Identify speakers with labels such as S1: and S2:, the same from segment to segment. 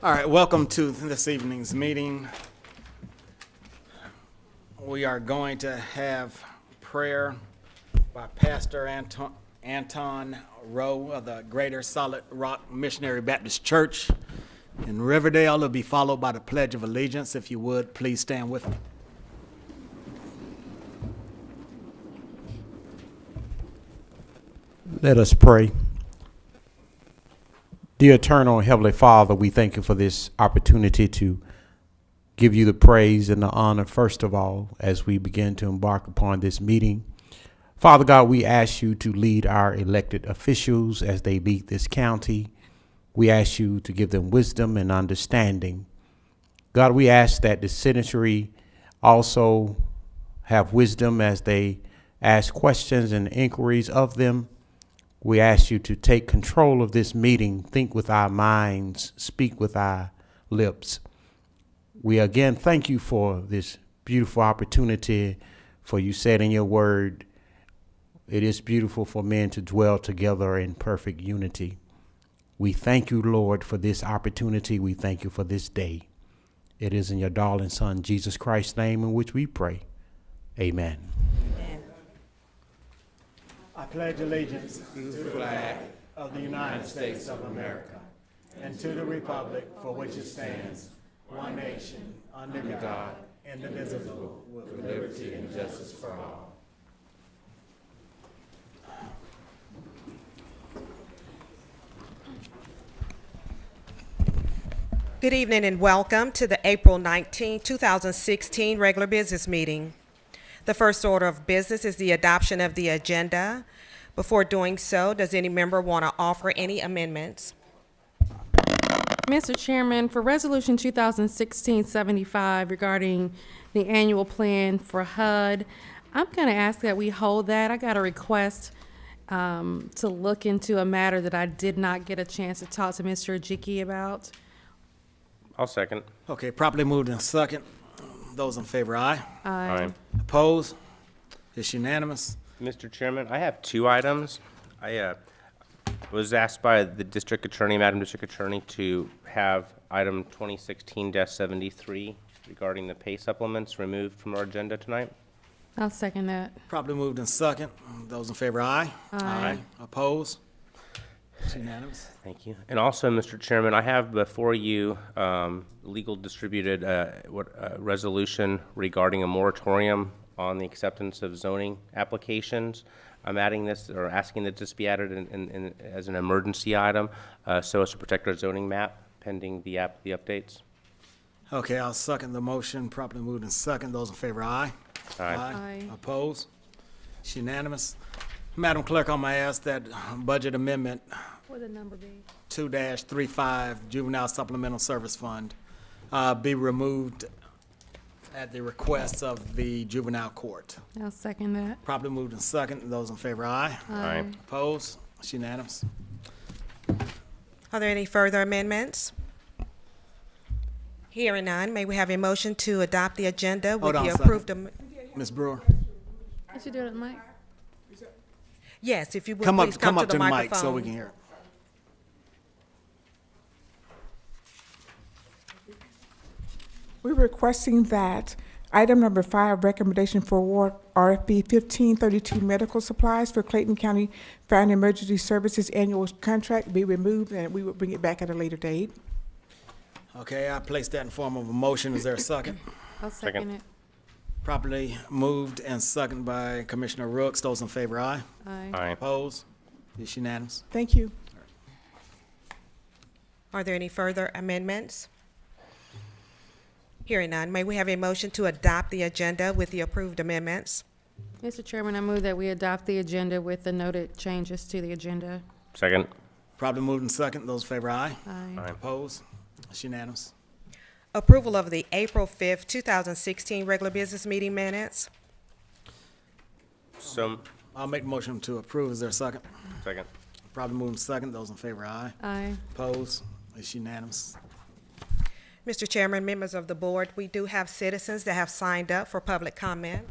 S1: All right, welcome to this evening's meeting. We are going to have prayer by Pastor Anton Rowe of the Greater Solid Rock Missionary Baptist Church in Riverdale. It'll be followed by the Pledge of Allegiance. If you would, please stand with me.
S2: Let us pray. Dear eternal Heavenly Father, we thank you for this opportunity to give you the praise and the honor, first of all, as we begin to embark upon this meeting. Father God, we ask you to lead our elected officials as they lead this county. We ask you to give them wisdom and understanding. God, we ask that the citizenry also have wisdom as they ask questions and inquiries of them. We ask you to take control of this meeting, think with our minds, speak with our lips. We again thank you for this beautiful opportunity, for you said in your word, it is beautiful for men to dwell together in perfect unity. We thank you, Lord, for this opportunity. We thank you for this day. It is in your darling Son, Jesus Christ's name, in which we pray. Amen.
S1: I pledge allegiance to the flag of the United States of America and to the republic for which it stands, one nation, under God, indivisible, with liberty and justice for all.
S3: Good evening and welcome to the April 19, 2016 regular business meeting. The first order of business is the adoption of the agenda. Before doing so, does any member want to offer any amendments?
S4: Mr. Chairman, for Resolution 2016-75 regarding the annual plan for HUD, I'm going to ask that we hold that. I got a request to look into a matter that I did not get a chance to talk to Mr. Ajiki about.
S5: I'll second.
S1: Okay, properly moved in second. Those in favor, aye.
S5: Aye.
S1: Opposed? It's unanimous.
S5: Mr. Chairman, I have two items. I was asked by the District Attorney, Madam District Attorney, to have item 2016-73 regarding the pay supplements removed from our agenda tonight.
S4: I'll second that.
S1: Properly moved in second. Those in favor, aye.
S4: Aye.
S1: Opposed? It's unanimous.
S5: Thank you. And also, Mr. Chairman, I have before you legal distributed resolution regarding a moratorium on the acceptance of zoning applications. I'm adding this, or asking that this be added as an emergency item so as to protect our zoning map pending the updates.
S1: Okay, I'll second the motion. Properly moved in second. Those in favor, aye.
S5: Aye.
S4: Aye.
S1: Opposed? It's unanimous. Madam Clerk, I'm going to ask that budget amendment
S4: What would the number be?
S1: 2-35 Juvenile Supplemental Service Fund be removed at the request of the juvenile court.
S4: I'll second that.
S1: Properly moved in second. Those in favor, aye.
S5: Aye.
S1: Opposed? It's unanimous.
S3: Are there any further amendments? Hearing none, may we have a motion to adopt the agenda with
S1: Hold on
S3: the
S1: a second.
S3: approved?
S1: Ms. Brewer,
S4: I should do it, Mike.
S3: Yes, if you would
S1: come
S3: please
S1: up
S3: to the
S1: mic
S3: microphone.
S1: so we can hear it.
S6: We're requesting that item number 5, recommendation for award RFP 1532 medical supplies for Clayton County Fire and Emergency Services annual contract be removed, and we will bring it back at a later date.
S1: Okay, I placed that in form of a motion. Is there a second?
S4: I'll second it.
S1: Properly moved and second by Commissioner Rooks. Those in favor, aye.
S4: Aye.
S5: Aye.
S1: Opposed? It's unanimous.
S6: Thank you.
S3: Are there any further amendments? Hearing none, may we have a motion to adopt the agenda with the approved amendments?
S4: Mr. Chairman, I move that we adopt the agenda with the noted changes to the agenda.
S5: Second.
S1: Properly moved in second. Those in favor, aye.
S4: Aye.
S5: Aye.
S1: Opposed? It's unanimous.
S3: Approval of the April 5th, 2016 regular business meeting minutes.
S5: So,
S1: I'll make the motion to approve. Is there a second?
S5: second.
S1: Properly moved in second. Those in favor, aye.
S4: Aye.
S1: Opposed? It's unanimous.
S3: Mr. Chairman, members of the board, we do have citizens that have signed up for public comment.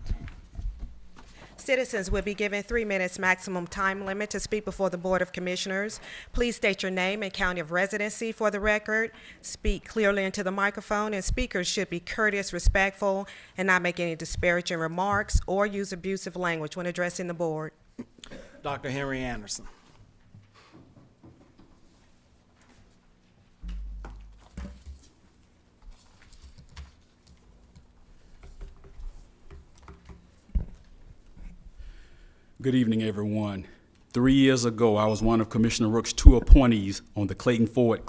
S3: Citizens will be given 3 minutes maximum time limit to speak before the Board of Commissioners. Please state your name and county of residency for the record. Speak clearly into the microphone, and speakers should be courteous, respectful, and not make any disparaging remarks or use abusive language when addressing the board.
S1: Dr. Henry Anderson.
S7: Good evening, everyone. 3 years ago, I was one of Commissioner Rook's 2 appointees on the Clayton County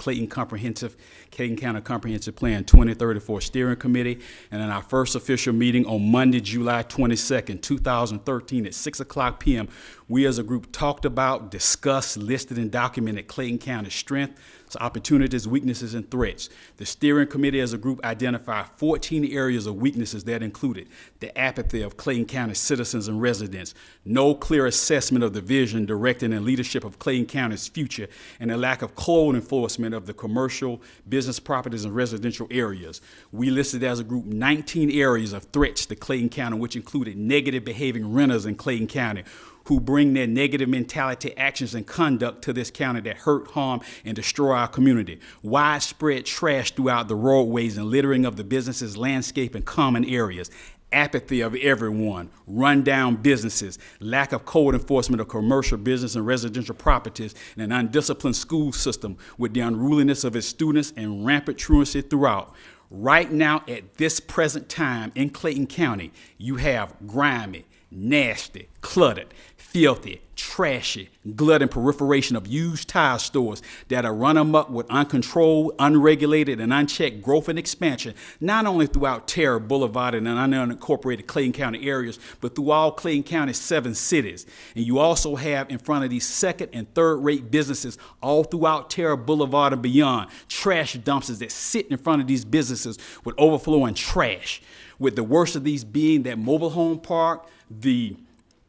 S7: Comprehensive Plan 2034 Steering Committee, and in our first official meeting on Monday, July 22nd, 2013 at 6:00 p.m., we as a group talked about, discussed, listed, and documented Clayton County's strengths, opportunities, weaknesses, and threats. The steering committee as a group identified 14 areas of weaknesses that included the apathy of Clayton County citizens and residents, no clear assessment of the vision, directing, and leadership of Clayton County's future, and a lack of code enforcement of the commercial, business properties, and residential areas. We listed as a group 19 areas of threats to Clayton County, which included negative behaving renters in Clayton County, who bring their negative mentality, actions, and conduct to this county that hurt, harm, and destroy our community. Widespread trash throughout the roadways and littering of the businesses, landscape, and common areas. Apathy of everyone, run-down businesses, lack of code enforcement of commercial, business, and residential properties, and an undisciplined school system with the unruliness of its students and rampant truancy throughout. Right now, at this present time in Clayton County, you have grimy, nasty, cluttered, filthy, trashy, glut and proliferation of used tire stores that are run amok with uncontrolled, unregulated, and unchecked growth and expansion, not only throughout Terra Boulevard and unincorporated Clayton County areas, but through all Clayton County's 7 cities. And you also have in front of these second and third-rate businesses all throughout Terra Boulevard and beyond, trash dumpsters that sit in front of these businesses with overflowing trash, with the worst of these being that mobile home park, the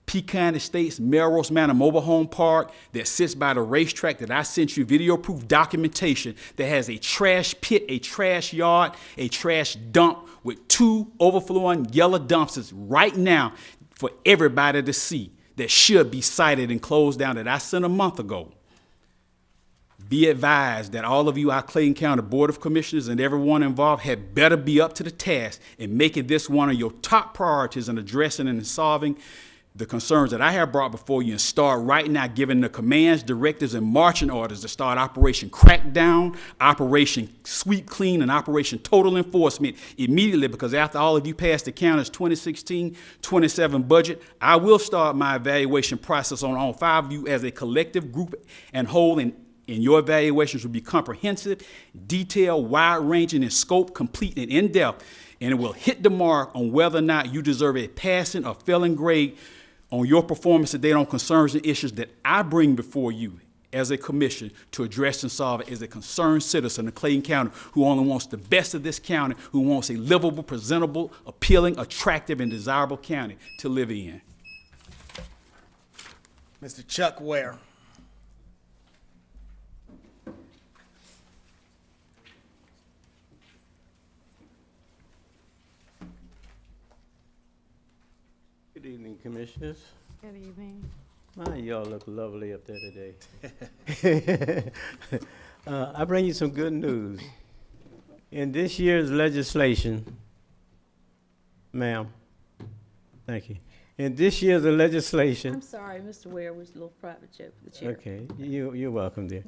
S7: Pecan Estates Melrose Manor Mobile Home Park that sits by the racetrack that I sent you video proof documentation that has a trash pit, a trash yard, a trash dump with 2 overflowing yellow dumpsters right now for everybody to see that should be cited and closed down that I sent a month ago. Be advised that all of you, our Clayton County Board of Commissioners, and everyone involved had better be up to the task in making this one of your top priorities in addressing and solving the concerns that I have brought before you, and start right now giving the commands, directives, and marching orders to start Operation Crackdown, Operation Sweep Clean, and Operation Total Enforcement immediately, because after all of you pass the county's 2016-27 budget, I will start my evaluation process on all 5 of you as a collective group and whole, and your evaluations will be comprehensive, detailed, wide-ranging in scope, complete, and in-depth, and it will hit the mark on whether or not you deserve a passing or failing grade on your performance today on concerns and issues that I bring before you as a commission to address and solve it as a concerned citizen of Clayton County who only wants the best of this county, who wants a livable, presentable, appealing, attractive, and desirable county to live in.
S1: Mr. Chuck Ware.
S8: Good evening, Commissioners.
S4: Good evening.
S8: My, y'all look lovely up there today. I bring you some good news. In this year's legislation, ma'am, thank you. In this year's legislation,
S9: I'm sorry, Mr. Ware was a little private joke for the chair.
S8: okay, you're welcome, dear.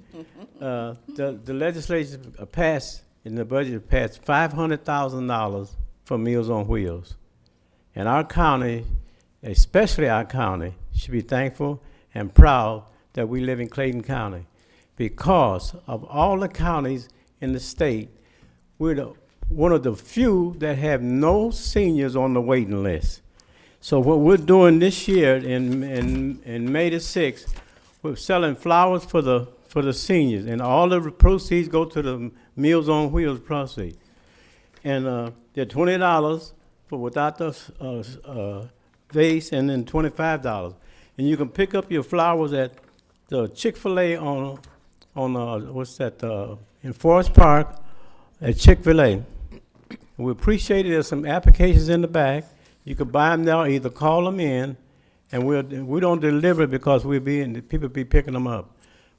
S8: The legislation passed, in the budget passed $500,000 for Meals on Wheels. And our county, especially our county, should be thankful and proud that we live in Clayton County, because of all the counties in the state, we're one of the few that have no seniors on the waiting list. So what we're doing this year in May the 6th, we're selling flowers for the seniors, and all the proceeds go to the Meals on Wheels proceeds. And they're $20 for without the vase, and then $25. And you can pick up your flowers at the Chick-fil-A on what's that, in Forest Park at Chick-fil-A. We appreciate it. There's some applications in the back. You can buy them now, either call them in, and we don't deliver it because people be picking them up.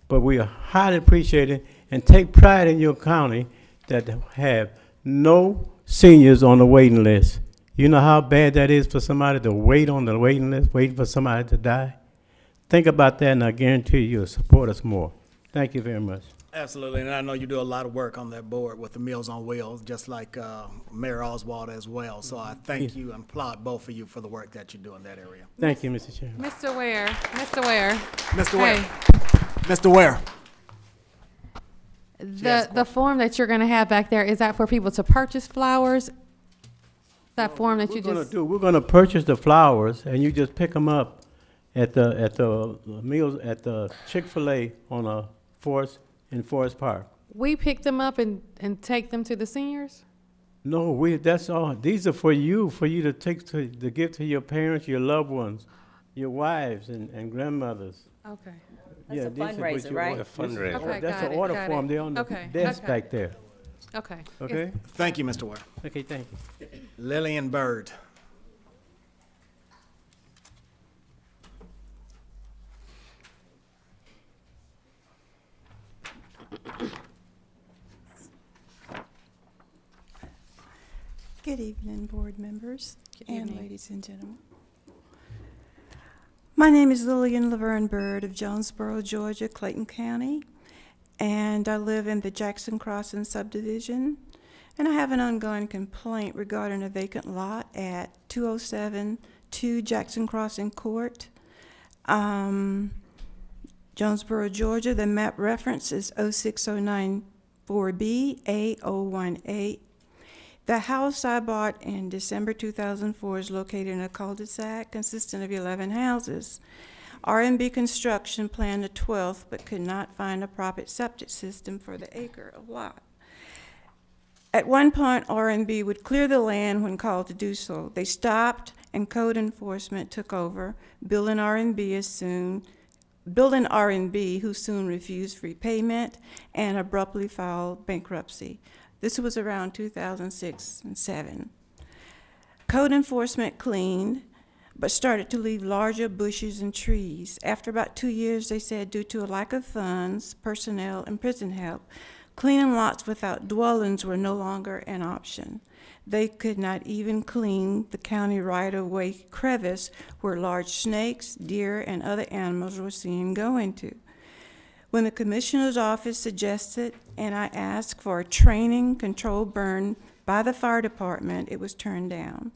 S8: But we are highly appreciated and take pride in your county that have no seniors on the waiting list. You know how bad that is for somebody to wait on the waiting list, waiting for somebody to die? Think about that, and I guarantee you'll support us more. Thank you very much.
S1: Absolutely, and I know you do a lot of work on that board with the Meals on Wheels, just like Mayor Oswald as well. So I thank you and applaud both of you for the work that you do in that area.
S8: Thank you, Mr. Chairman.
S4: Mr. Ware, Mr. Ware.
S1: Mr. Ware,
S4: Hey,
S1: Mr. Ware.
S4: the form that you're gonna have back there, is that for people to purchase flowers? That form that you just,
S8: We're gonna purchase the flowers, and you just pick them up at the meals, at the Chick-fil-A on in Forest Park.
S4: we pick them up and take them to the seniors?
S8: No, that's all. These are for you to take to give to your parents, your loved ones, your wives and grandmothers.
S4: Okay.
S9: That's a
S8: These are what
S9: fundraiser,
S8: you
S9: right?
S8: order.
S5: A fundraiser.
S4: Okay,
S8: That's
S4: got
S8: an
S4: it,
S8: order
S4: got
S8: form.
S4: it.
S8: They're on the
S4: Okay,
S8: desk
S4: okay.
S8: back there.
S4: Okay.
S8: Okay?
S1: Thank you, Mr. Ware.
S8: Okay, thank you.
S1: Lillian Bird.
S10: Good evening, board members and
S4: evening.
S10: ladies and gentlemen. My name is Lillian Laverne Bird of Jonesboro, Georgia, Clayton County, and I live in the Jackson Crossing subdivision. And I have an ongoing complaint regarding a vacant lot at 207-2 Jackson Crossing Court, Jonesboro, Georgia. The map reference is 06094B A018. The house I bought in December 2004 is located in a cul-de-sac consisting of 11 houses. R&B Construction planned a 12th but could not find a proper septic system for the acre of lot. At one point, R&B would clear the land when called to do so. They stopped and code enforcement took over, billing R&B, who soon refused repayment and abruptly filed bankruptcy. This was around 2006 and 2007. Code enforcement cleaned, but started to leave larger bushes and trees. After about 2 years, they said due to a lack of funds, personnel, and prison help, cleaning lots without dwellings were no longer an option. They could not even clean the county right-of-way crevice where large snakes, deer, and other animals were seen going to. When the commissioner's office suggested and I asked for a training controlled burn by the fire department, it was turned down.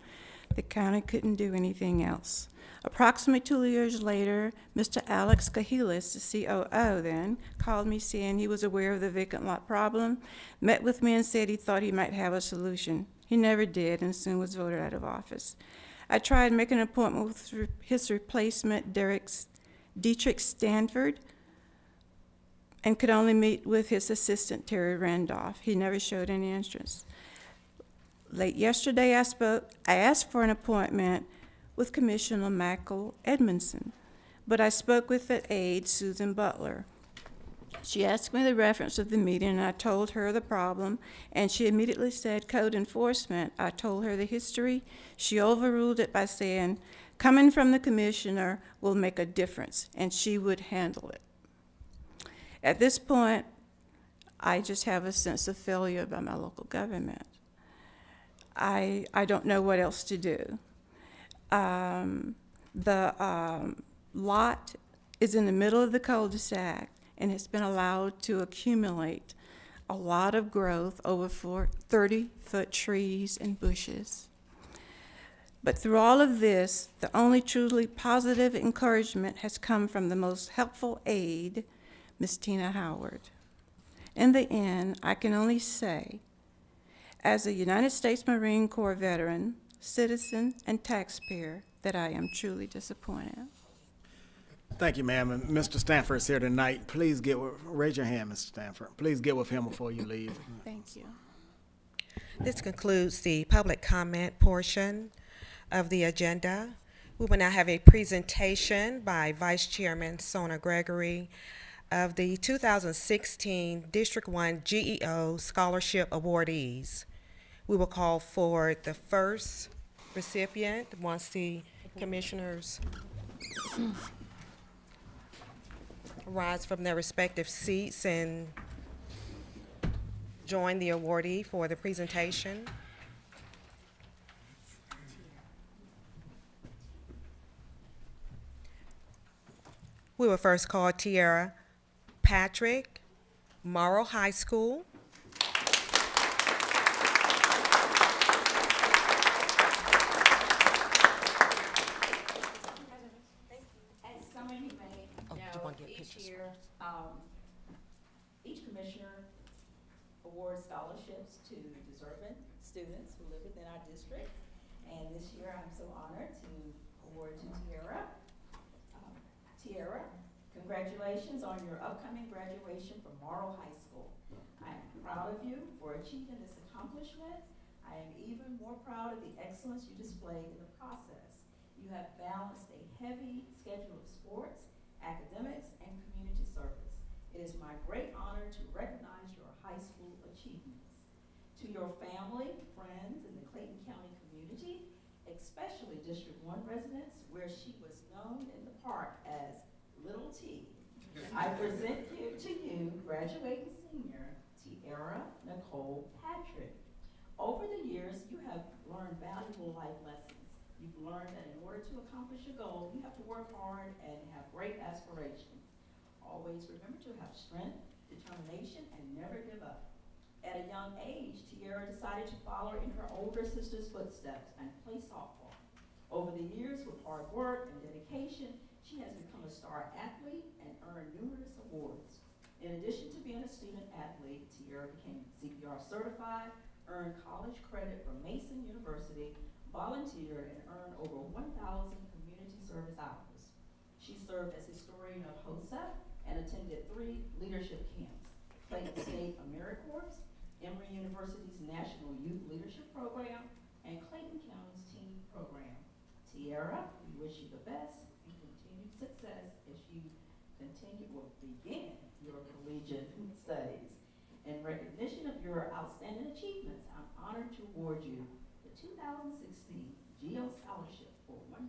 S10: The county couldn't do anything else. Approximately 2 years later, Mr. Alex Cahilas, the COO then, called me saying he was aware of the vacant lot problem, met with me and said he thought he might have a solution. He never did and soon was voted out of office. I tried making an appointment with his replacement, Dietrich Stanford, and could only meet with his assistant, Terry Randolph. He never showed any interest. Late yesterday, I asked for an appointment with Commissioner Michael Edmondson, but I spoke with the aide, Susan Butler. She asked me the reference of the meeting, and I told her the problem, and she immediately said code enforcement. I told her the history. She overruled it by saying, coming from the commissioner will make a difference, and she would handle it. At this point, I just have a sense of failure by my local government. I don't know what else to do. The lot is in the middle of the cul-de-sac, and it's been allowed to accumulate a lot of growth over 30-foot trees and bushes. But through all of this, the only truly positive encouragement has come from the most helpful aide, Ms. Tina Howard. In the end, I can only say, as a United States Marine Corps veteran, citizen, and taxpayer, that I am truly disappointed.
S1: Thank you, ma'am. And Mr. Stanford is here tonight. Please raise your hand, Mr. Stanford. Please get with him before you leave.
S10: Thank you.
S3: This concludes the public comment portion of the agenda. We will now have a presentation by Vice Chairman Sona Gregory of the 2016 District 1 GEO Scholarship Awardees. We will call for the first recipient once the commissioners rise from their respective seats and join the awardee for the presentation. We will first call Tiara Patrick, Morrow High School.
S11: As some of you may know, each year, each commissioner awards scholarships to deserving students who live within our district. And this year, I'm so honored to award to Tiara. Tiara, congratulations on your upcoming graduation from Morrow High School. I am proud of you for achieving this accomplishment. I am even more proud of the excellence you displayed in the process. You have balanced a heavy schedule of sports, academics, and community service. It is my great honor to recognize your high school achievements. To your family, friends, and the Clayton County community, especially District 1 residents, where she was known in the park as Little T, I present to you graduating senior Tiara Nicole Patrick. Over the years, you have learned valuable life lessons. You've learned that in order to accomplish a goal, you have to work hard and have great aspirations. Always remember to have strength, determination, and never give up. At a young age, Tiara decided to follow in her older sister's footsteps and play softball. Over the years, with hard work and dedication, she has become a star athlete and earned numerous awards. In addition to being a student athlete, Tiara became CPR certified, earned college credit from Mason University, volunteered, and earned over 1,000 community service hours. She served as historian of HOSA and attended 3 leadership camps: Clayton State AmeriCorps, Emory University's National Youth Leadership Program, and Clayton County's Teen Program. Tiara, we wish you the best and continued success as you begin your collegiate studies. In recognition of your outstanding achievements, I'm honored to award you the 2016 GEO Scholarship for $1,000.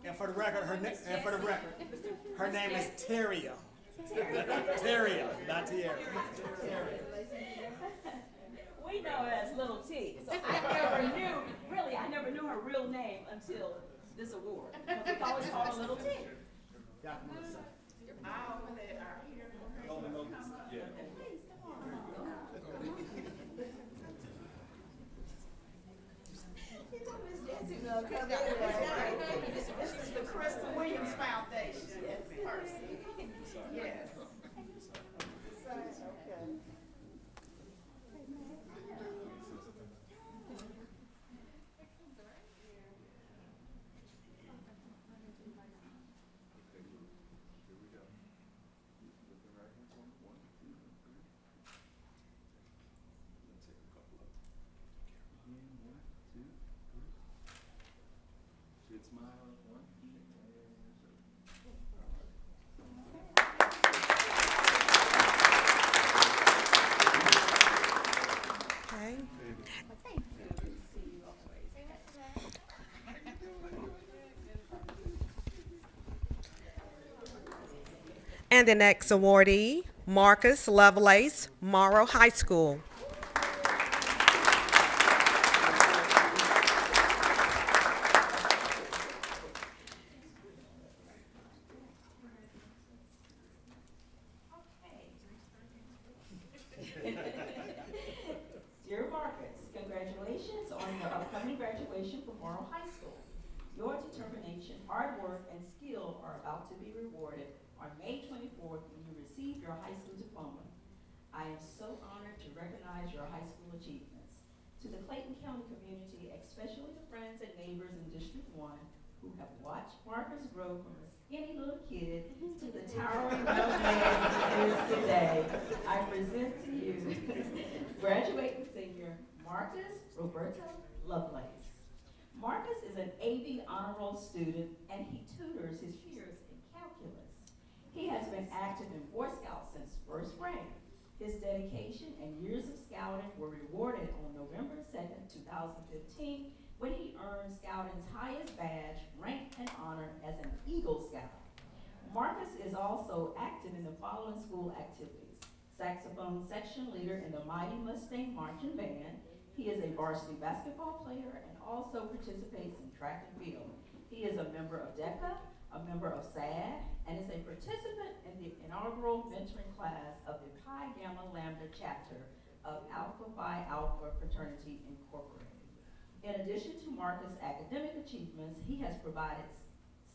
S1: And for the record, her name is Terria. Terria, not Tiara.
S11: We know her as Little T, so I never knew her real name until this award. We always call her Little T. This is the Crystal Williams Foundation. Yes. Yes.
S3: Okay. And the next awardee, Marcus Lovelace, Morrow High School.
S11: Dear Marcus, congratulations on your upcoming graduation from Morrow High School. Your determination, hard work, and skill are about to be rewarded on May 24th when you receive your high school diploma. I am so honored to recognize your high school achievements. To the Clayton County community, especially the friends and neighbors in District 1 who have watched Marcus grow from a skinny little kid to the towering young man he is today, I present to you graduating senior Marcus Roberto Lovelace. Marcus is an AB honor roll student, and he tutors his peers in calculus. He has been active in Boy Scouts since first grade. His dedication and years of scouting were rewarded on November 2nd, 2015, when he earned Scouting's highest badge, rank, and honor as an Eagle Scout. Marcus is also active in the following school activities: saxophone section leader in the Mighty Mustang Marching Band. He is a varsity basketball player and also participates in track and field. He is a member of DECA, a member of SAD, and is a participant in the inaugural mentoring class of the Pi Gamma Lambda chapter of Alpha Phi Alpha Fraternity Incorporated. In addition to Marcus' academic achievements, he has provided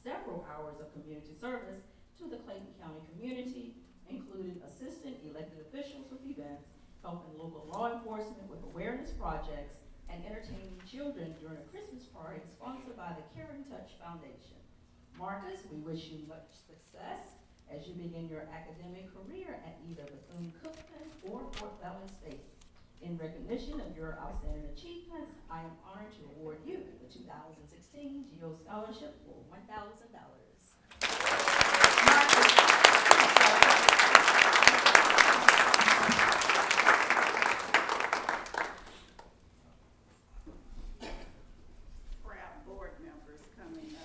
S11: several hours of community service to the Clayton County community, including assisting elected officials with events, helping local law enforcement with awareness projects, and entertaining children during a Christmas party sponsored by the Caring Touch Foundation. Marcus, we wish you much success as you begin your academic career at either Bethune-Cookman or Fort Valley State. In recognition of your outstanding achievements, I am honored to award you the 2016 GEO Scholarship for $1,000.
S12: Proud board members coming up.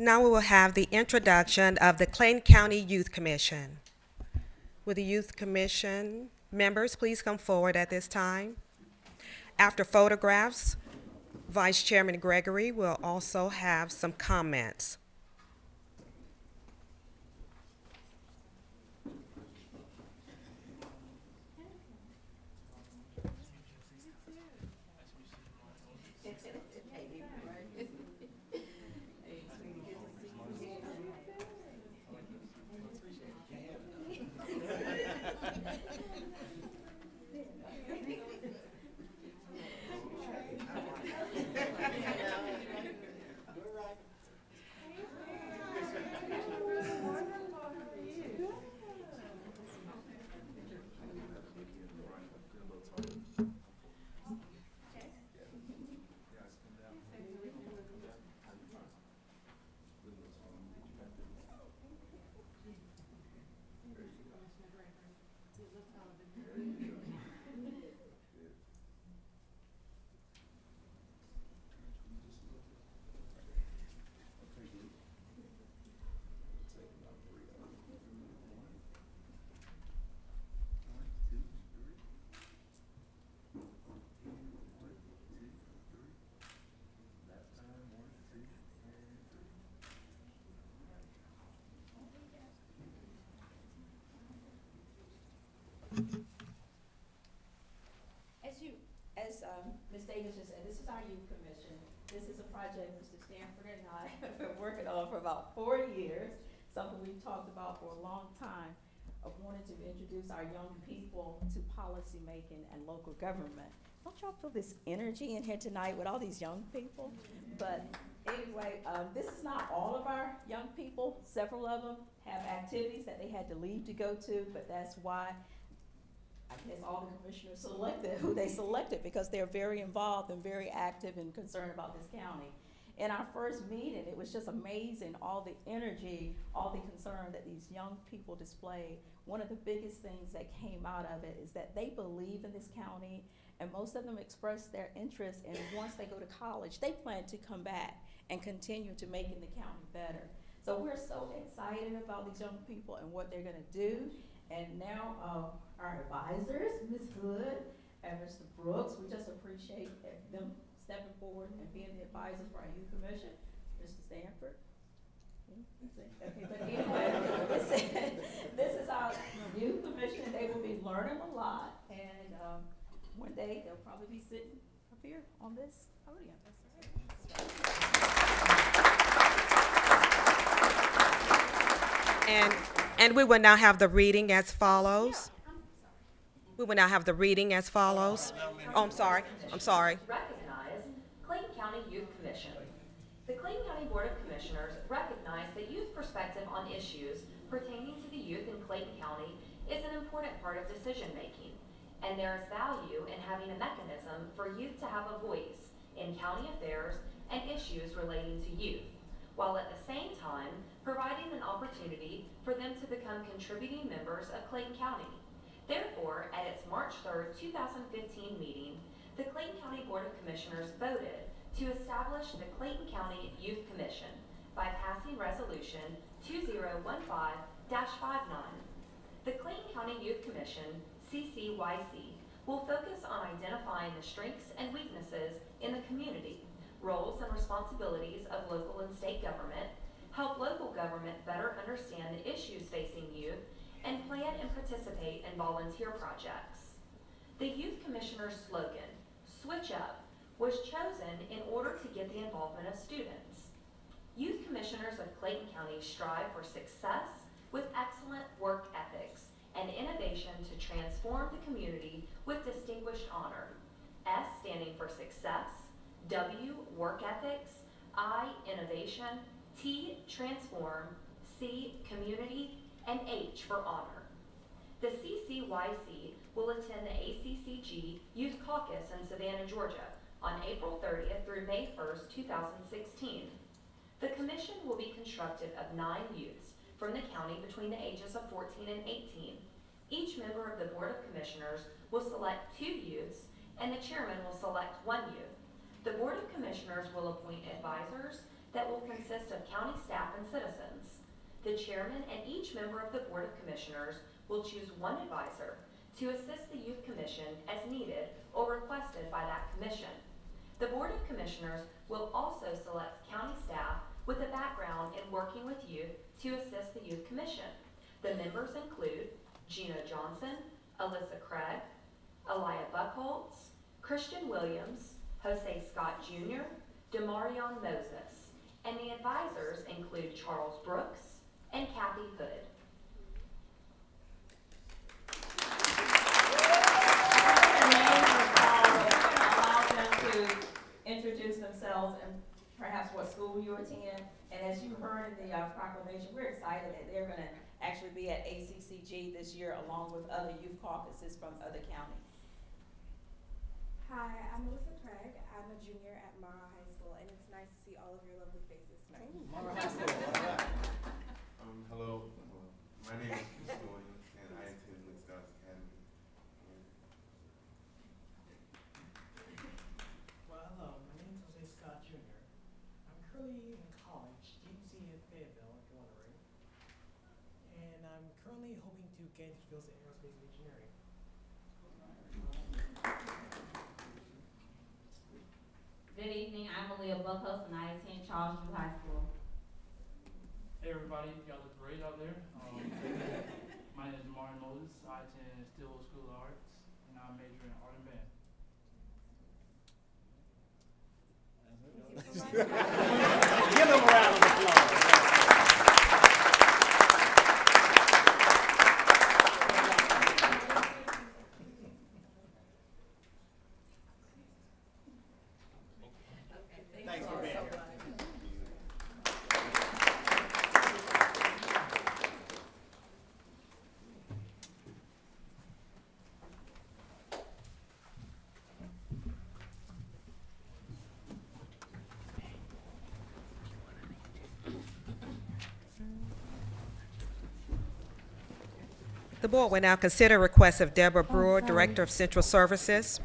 S3: Now we will have the introduction of the Clayton County Youth Commission. Will the Youth Commission members please come forward at this time? After photographs, Vice Chairman Gregory will also have some comments.
S11: As Ms. Davis just said, this is our youth commission. This is a project Mr. Stanford and I have been working on for about 4 years, something we've talked about for a long time, of wanting to introduce our young people to policy making and local government. Don't y'all feel this energy in here tonight with all these young people? But anyway, this is not all of our young people. Several of them have activities that they had to leave to go to, but that's why I guess all the commissioners selected who they selected, because they're very involved and very active and concerned about this county. In our first meeting, it was just amazing, all the energy, all the concern that these young people displayed. One of the biggest things that came out of it is that they believe in this county, and most of them expressed their interest, and once they go to college, they plan to come back and continue to making the county better. So we're so excited about these young people and what they're gonna do. And now, our advisors, Ms. Hood and Mr. Brooks, we just appreciate them stepping forward and being the advisors for our youth commission. Mr. Stanford. Okay, but anyway, this is our youth commission, and they will be learning a lot, and, one day they'll probably be sitting up here on this podium.
S3: And we will now have the reading as follows. We will now have the reading as follows. Oh, I'm sorry.
S13: Recognize Clayton County Youth Commission. The Clayton County Board of Commissioners recognize that youth perspective on issues pertaining to the youth in Clayton County is an important part of decision-making, and there is value in having a mechanism for youth to have a voice in county affairs and issues relating to youth, while at the same time providing an opportunity for them to become contributing members of Clayton County. Therefore, at its March 3rd, 2015 meeting, the Clayton County Board of Commissioners voted to establish the Clayton County Youth Commission by passing Resolution 2015-59. The Clayton County Youth Commission, CCYC, will focus on identifying the strengths and weaknesses in the community, roles and responsibilities of local and state government, help local government better understand the issues facing youth, and plan and participate in volunteer projects. The Youth Commissioner's slogan, "Switch Up," was chosen in order to get the involvement of students. Youth Commissioners of Clayton County strive for success with excellent work ethics and innovation to transform the community with distinguished honor. S standing for success, W, work ethics, I, innovation, T, transform, C, community, and H for honor. The CCYC will attend the ACCG Youth Caucus in Savannah, Georgia on April 30th through May 1st, 2016. The commission will be constructed of 9 youths from the county between the ages of 14 and 18. Each member of the Board of Commissioners will select 2 youths, and the chairman will select 1 youth. The Board of Commissioners will appoint advisors that will consist of county staff and citizens. The chairman and each member of the Board of Commissioners will choose 1 advisor to assist the Youth Commission as needed or requested by that commission. The Board of Commissioners will also select county staff with a background in working with youth to assist the Youth Commission. The members include Gina Johnson, Alyssa Craig, Elia Buckholtz, Christian Williams, Jose Scott Jr., Demarion Moses, and the advisors include Charles Brooks and Kathy Hood.
S11: Introduce themselves and perhaps what school you attend. And as you heard in the proclamation, we're excited that they're going to actually be at ACCG this year along with other youth caucuses from other counties.
S14: Hi, I'm Melissa Craig. I'm a junior at Mara High School, and it's nice to see all of your lovely faces tonight.
S1: Mara High School.
S15: Hello. My name is Chris Williams, and I attend Lake Scouts Academy.
S16: Well, hello. My name is Jose Scott Jr. I'm currently in college, GC in Fayetteville, Illinois, and I'm currently hoping to get into fields of aerospace engineering.
S17: Good evening, I'm Aaliyah Buckholtz, and I attend Charles Drew High School.
S18: Hey everybody, y'all look great out there. My name is Martin Moses. I attend Stillwell School of Arts, and I major in art and band.
S1: Give them a round of applause. Thanks for being here.
S3: The board will now consider requests of Deborah Brewer, Director of Central Services.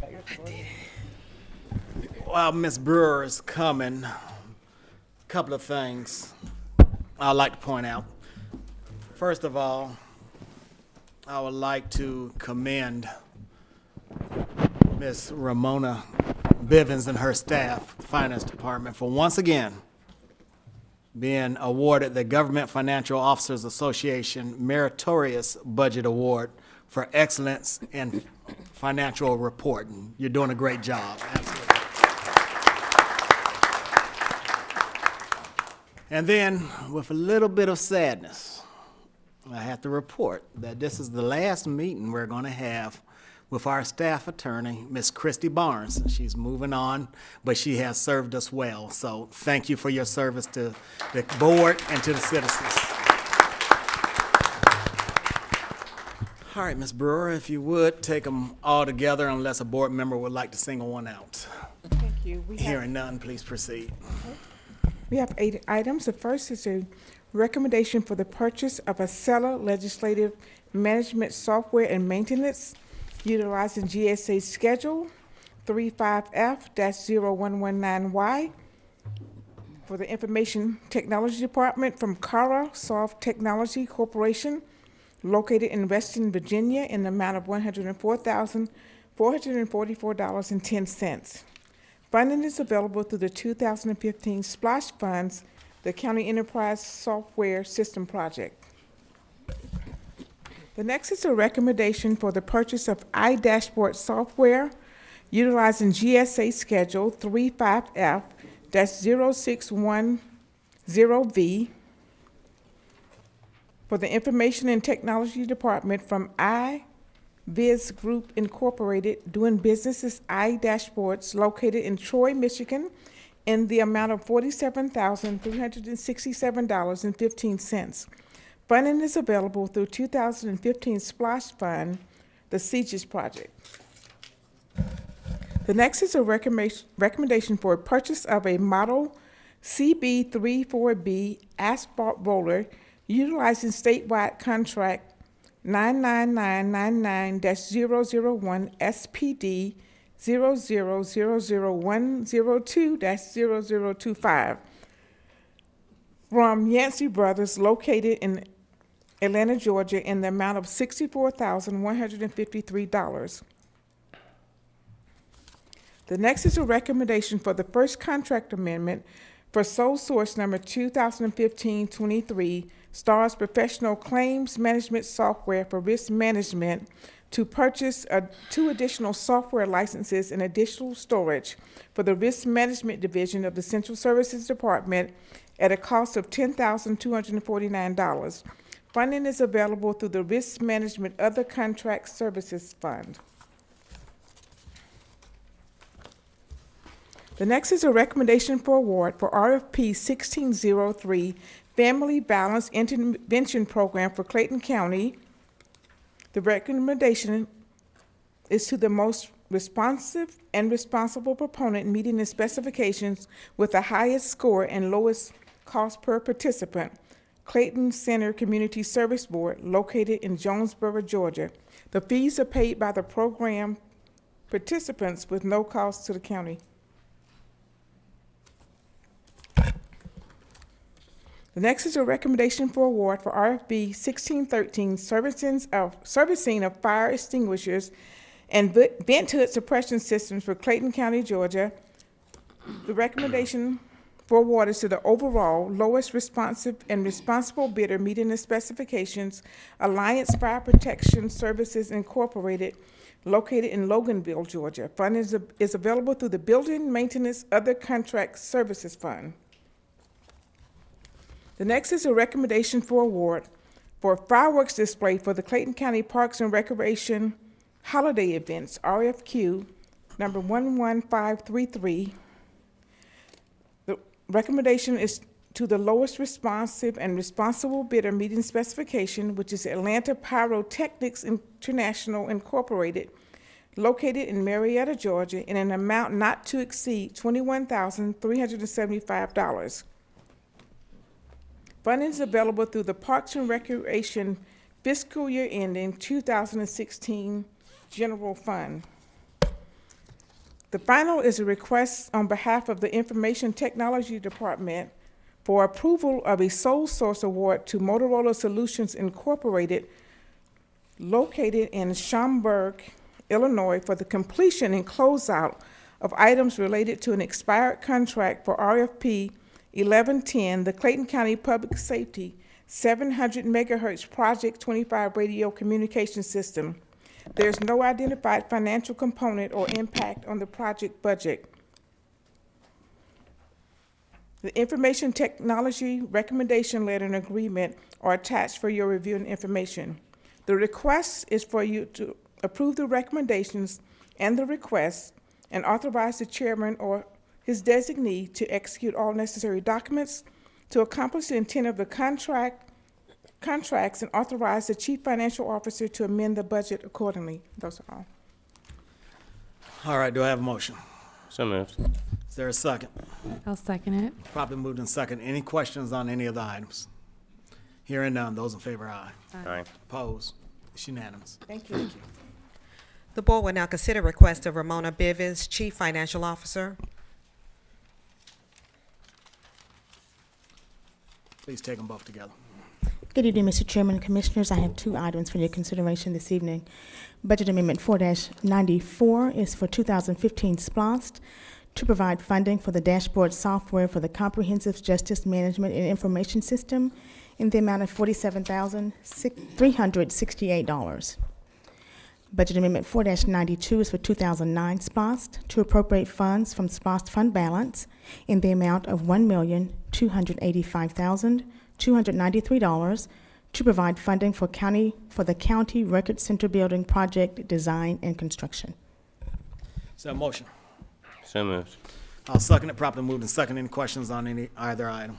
S1: While Ms. Brewer is coming, a couple of things I'd like to point out. First of all, I would like to commend Ms. Ramona Bivens and her staff, the Finance Department, for once again being awarded the Government Financial Officers Association Meritorious Budget Award for excellence in financial reporting. You're doing a great job, absolutely. And then, with a little bit of sadness, I have to report that this is the last meeting we're going to have with our staff attorney, Ms. Christy Barnes. She's moving on, but she has served us well. So thank you for your service to the board and to the citizens. All right, Ms. Brewer, if you would, take them all together unless a board member would like to single one out.
S6: Thank you.
S1: Hearing none, please proceed.
S6: We have 8 items. The first is a recommendation for the purchase of a Acela legislative management software and maintenance utilizing GSA Schedule 35F-0119Y for the Information Technology Department from Cara Soft Technology Corporation, located in Reston, Virginia, in the amount of $104,444.10. Funding is available through the 2015 Splash Funds, the County Enterprise Software System Project. The next is a recommendation for the purchase of iDashboard software utilizing GSA Schedule 35F-0610V for the Information and Technology Department from iViz Group Incorporated, doing business as iDashboards, located in Troy, Michigan, in the amount of $47,367.15. Funding is available through 2015 Splash Fund, the Sieges Project. The next is a recommendation for a purchase of a model CB34B asphalt roller utilizing statewide contract 99999-001 SPD 0000102-0025 from Yancey Brothers, located in Atlanta, Georgia, in the amount of $64,153. The next is a recommendation for the first contract amendment for sole source number 2015-23 STARS Professional Claims Management Software for Risk Management to purchase 2 additional software licenses and additional storage for the Risk Management Division of the Central Services Department at a cost of $10,249. Funding is available through the Risk Management Other Contract Services Fund. The next is a recommendation for award for RFP 1603 Family Balance Intervention Program for Clayton County. The recommendation is to the most responsive and responsible proponent meeting the specifications with the highest score and lowest cost per participant, Clayton Center Community Service Board, located in Jonesboro, Georgia. The fees are paid by the program participants with no cost to the county. The next is a recommendation for award for RFB 1613 servicing of fire extinguishers and vent hood suppression systems for Clayton County, Georgia. The recommendation for award is to the overall lowest responsive and responsible bidder meeting the specifications, Alliance Fire Protection Services Incorporated, located in Loganville, Georgia. Funding is available through the Building Maintenance Other Contract Services Fund. The next is a recommendation for award for fireworks display for the Clayton County Parks and Recreation Holiday Events, RFQ number 11533. The recommendation is to the lowest responsive and responsible bidder meeting specification, which is Atlanta Pyrotechnics International Incorporated, located in Marietta, Georgia, in an amount not to exceed $21,375. Funding is available through the Parks and Recreation fiscal year ending 2016 General Fund. The final is a request on behalf of the Information Technology Department for approval of a sole source award to Motorola Solutions Incorporated located in Schaumburg, Illinois, for the completion and closeout of items related to an expired contract for RFP 1110, the Clayton County Public Safety 700 megahertz Project 25 radio communication system. There's no identified financial component or impact on the project budget. The information technology recommendation letter and agreement are attached for your review and information. The request is for you to approve the recommendations and the request and authorize the chairman or his designee to execute all necessary documents to accomplish the intent of the contracts and authorize the chief financial officer to amend the budget accordingly. Those are all.
S1: All right, do I have a motion?
S5: So moved.
S1: Is there a second?
S4: I'll second it.
S1: Properly moved in second. Any questions on any of the items? Hearing none, those in favor, aye.
S5: Aye.
S1: Opposed? It's unanimous.
S6: Thank you.
S3: The board will now consider request of Ramona Bivens, Chief Financial Officer.
S1: Please take them both together.
S19: Good evening, Mr. Chairman and Commissioners. I have two items for your consideration this evening. Budget Amendment 4-94 is for 2015 SPLOST to provide funding for the dashboard software for the Comprehensive Justice Management and Information System in the amount of $47,368. Budget Amendment 4-92 is for 2009 SPLOST to appropriate funds from SPLOST fund balance in the amount of $1,285,293 to provide funding for the County Record Center Building project design and construction.
S1: Is there a motion?
S5: So moved.
S1: I'll second it. Properly moved in second. Any questions on either item?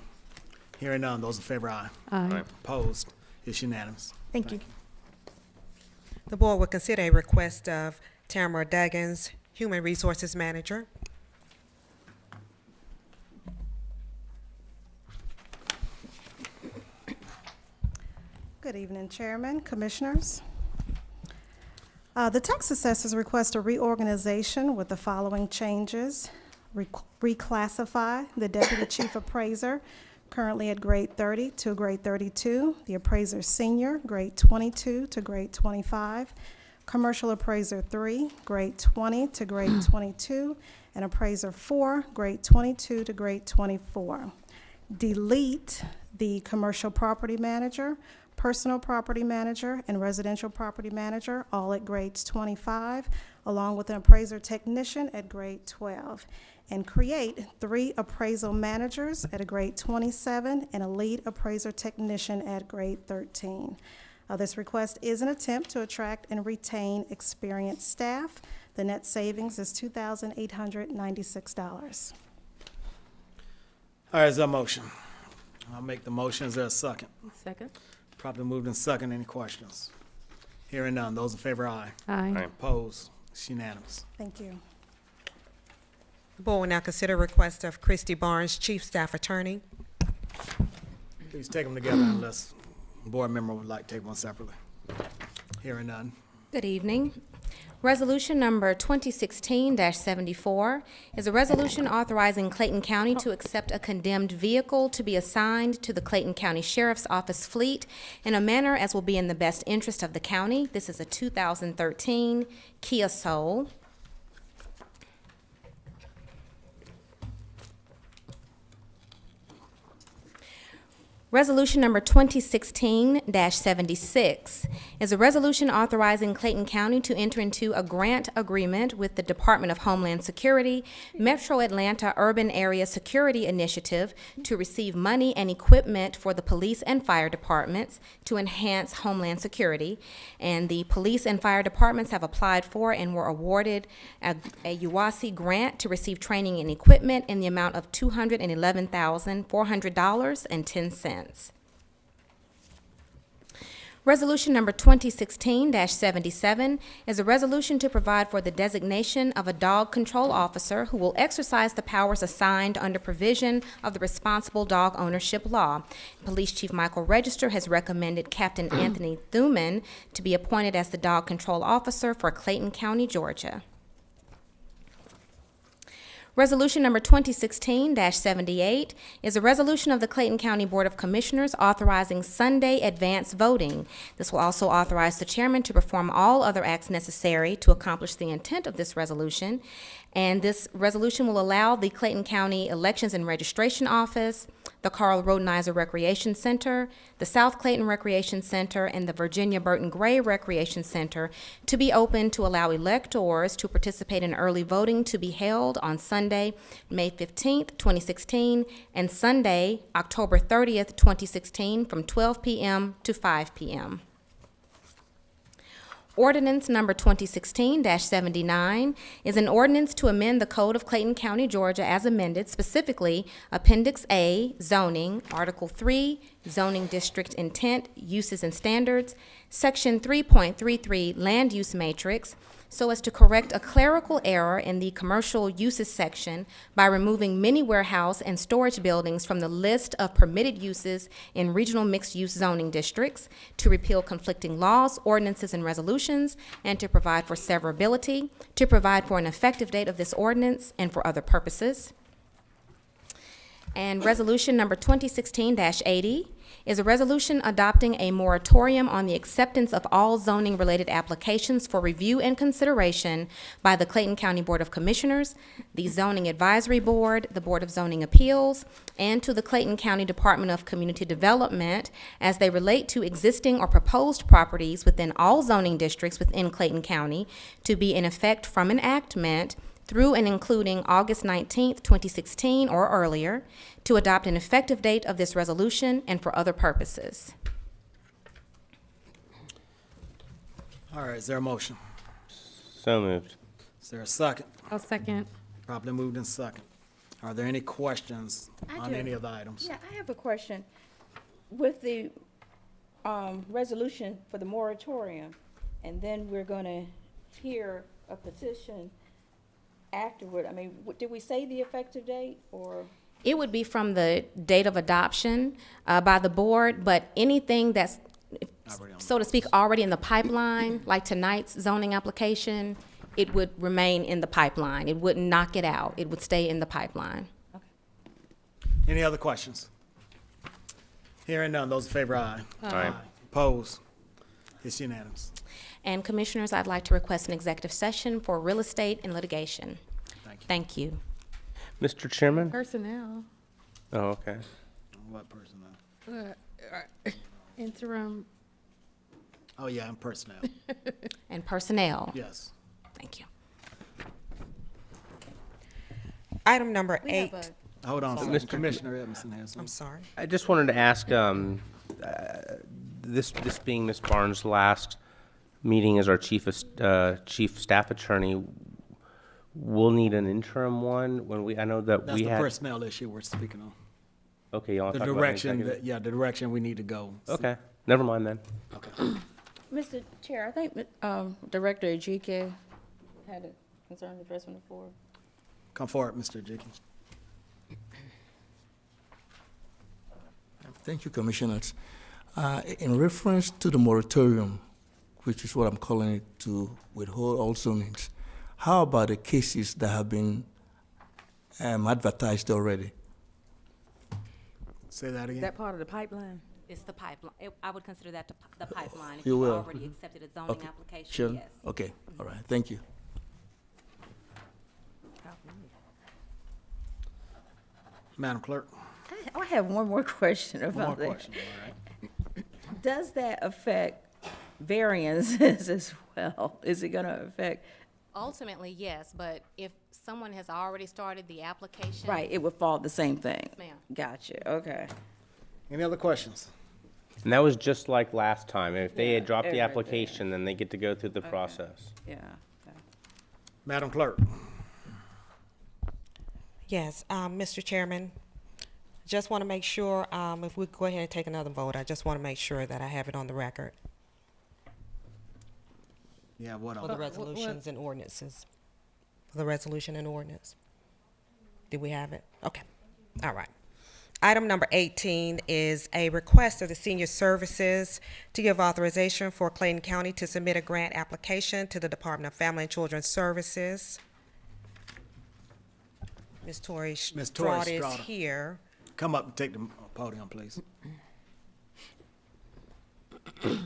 S1: Hearing none, those in favor, aye.
S4: Aye.
S1: Opposed? It's unanimous.
S19: Thank you.
S3: The board will consider a request of Tamara Duggins, Human Resources Manager.
S20: Good evening, Chairman, Commissioners. The tax assessors request a reorganization with the following changes. Reclassify the Deputy Chief Appraiser, currently at grade 30 to grade 32, the Appraiser Senior, grade 22 to grade 25, Commercial Appraiser 3, grade 20 to grade 22, and Appraiser 4, grade 22 to grade 24. Delete the Commercial Property Manager, Personal Property Manager, and Residential Property Manager, all at grades 25, along with an Appraiser Technician at grade 12. And create 3 appraisal managers at a grade 27 and a lead appraiser technician at grade 13. This request is an attempt to attract and retain experienced staff. The net savings is $2,896.
S1: All right, is there a motion? I'll make the motion. Is there a second?
S4: Second.
S1: Properly moved in second. Any questions? Hearing none, those in favor, aye.
S4: Aye.
S1: Opposed? It's unanimous.
S20: Thank you.
S3: The board will now consider request of Christy Barnes, Chief Staff Attorney.
S1: Please take them together unless a board member would like to take one separately. Hearing none.
S21: Good evening. Resolution number 2016-74 is a resolution authorizing Clayton County to accept a condemned vehicle to be assigned to the Clayton County Sheriff's Office fleet in a manner as will be in the best interest of the county. This is a 2013 Kia Soul. Resolution number 2016-76 is a resolution authorizing Clayton County to enter into a grant agreement with the Department of Homeland Security, Metro Atlanta Urban Area Security Initiative to receive money and equipment for the police and fire departments to enhance Homeland Security. And the police and fire departments have applied for and were awarded a UASI grant to receive training and equipment in the amount of $211,400.10. Resolution number 2016-77 is a resolution to provide for the designation of a dog control officer who will exercise the powers assigned under provision of the Responsible Dog Ownership Law. Police Chief Michael Register has recommended Captain Anthony Thuman to be appointed as the dog control officer for Clayton County, Georgia. Resolution number 2016-78 is a resolution of the Clayton County Board of Commissioners authorizing Sunday advance voting. This will also authorize the chairman to perform all other acts necessary to accomplish the intent of this resolution. And this resolution will allow the Clayton County Elections and Registration Office, the Carl Rodenizer Recreation Center, the South Clayton Recreation Center, and the Virginia Burton Gray Recreation Center to be open to allow electors to participate in early voting to be held on Sunday, May 15th, 2016, and Sunday, October 30th, 2016, from 12 p.m. to 5 p.m. Ordinance number 2016-79 is an ordinance to amend the Code of Clayton County, Georgia as amended, specifically Appendix A, Zoning, Article 3, Zoning District Intent, Uses and Standards, Section 3.33, Land Use Matrix, so as to correct a clerical error in the commercial uses section by removing many warehouse and storage buildings from the list of permitted uses in regional mixed-use zoning districts, to repeal conflicting laws, ordinances, and resolutions, and to provide for severability, to provide for an effective date of this ordinance, and for other purposes. And resolution number 2016-80 is a resolution adopting a moratorium on the acceptance of all zoning-related applications for review and consideration by the Clayton County Board of Commissioners, the Zoning Advisory Board, the Board of Zoning Appeals, and to the Clayton County Department of Community Development as they relate to existing or proposed properties within all zoning districts within Clayton County to be in effect from enactment through and including August 19th, 2016 or earlier, to adopt an effective date of this resolution and for other purposes.
S1: All right, is there a motion?
S5: So moved.
S1: Is there a second?
S4: I'll second.
S1: Properly moved in second. Are there any questions
S9: I
S1: on
S9: do.
S1: any of the items?
S9: Yeah, I have a question. With the resolution for the moratorium, and then we're going to hear a petition afterward, I mean, did we say the effective date, or?
S21: It would be from the date of adoption by the board, but anything that's, so to speak, already in the pipeline, like tonight's zoning application, it would remain in the pipeline. It wouldn't knock it out. It would stay in the pipeline.
S1: Any other questions? Hearing none, those in favor, aye.
S5: Aye.
S1: Opposed? It's unanimous.
S21: And Commissioners, I'd like to request an executive session for real estate and litigation. Thank you.
S5: Mr. Chairman?
S4: Personnel.
S5: Oh, okay.
S1: What personnel?
S4: Interim.
S1: Oh, yeah, and personnel.
S21: And personnel.
S1: Yes.
S21: Thank you.
S3: Item number 8.
S1: Hold on, a second.
S5: Mr.
S1: Commissioner Edmondson has something.
S3: I'm sorry.
S5: I just wanted to ask, this being Ms. Barnes' last meeting as our chief staff attorney, we'll need an interim one when I know that
S1: That's
S5: we
S1: the
S5: had.
S1: personnel issue we're speaking on.
S5: Okay, y'all
S1: The
S5: talk about an
S1: direction,
S5: executive?
S1: the direction we need to go.
S5: Okay, never mind then.
S9: Mr. Chair, I think Director Ejike had a concern addressed on the floor.
S1: Come forward, Mr. Jicky.
S2: Thank you, Commissioners. In reference to the moratorium, which is what I'm calling it, to withhold all zonings, how about the cases that have been advertised already?
S1: Say that again.
S9: Is that part of the pipeline?
S21: It's the pipeline. I would consider that the pipeline. If
S2: You
S21: you've
S2: will?
S21: already accepted a zoning
S2: Okay.
S21: application,
S2: Sure.
S21: yes.
S2: Okay, all right, thank you.
S1: Madam Clerk.
S9: I have one more question
S1: One more
S9: about that.
S1: question, all right.
S9: Does that affect variances as well? Is it going to affect?
S21: Ultimately, yes, but if someone has already started the application.
S9: Right, it would fall the same thing.
S21: Yes, ma'am.
S9: Gotcha, okay.
S1: Any other questions?
S5: And that was just like last time. If they had dropped the
S9: everything.
S5: application, then they get to go through the process.
S9: Yeah.
S1: Madam Clerk.
S3: Yes, Mr. Chairman, just want to make sure, if we go ahead and take another vote, I just want to make sure that I have it on the record
S1: Yeah, what
S3: for the
S1: else?
S3: resolutions and ordinances. For the resolution and ordinance. Did we have it? Okay, all right. Item number 18 is a request of the Senior Services to give authorization for Clayton County to submit a grant application to the Department of Family and Children's Services. Ms. Tori
S1: Ms. Tori
S3: Strada is
S1: Strada.
S3: here.
S1: Come up and take the podium, please. If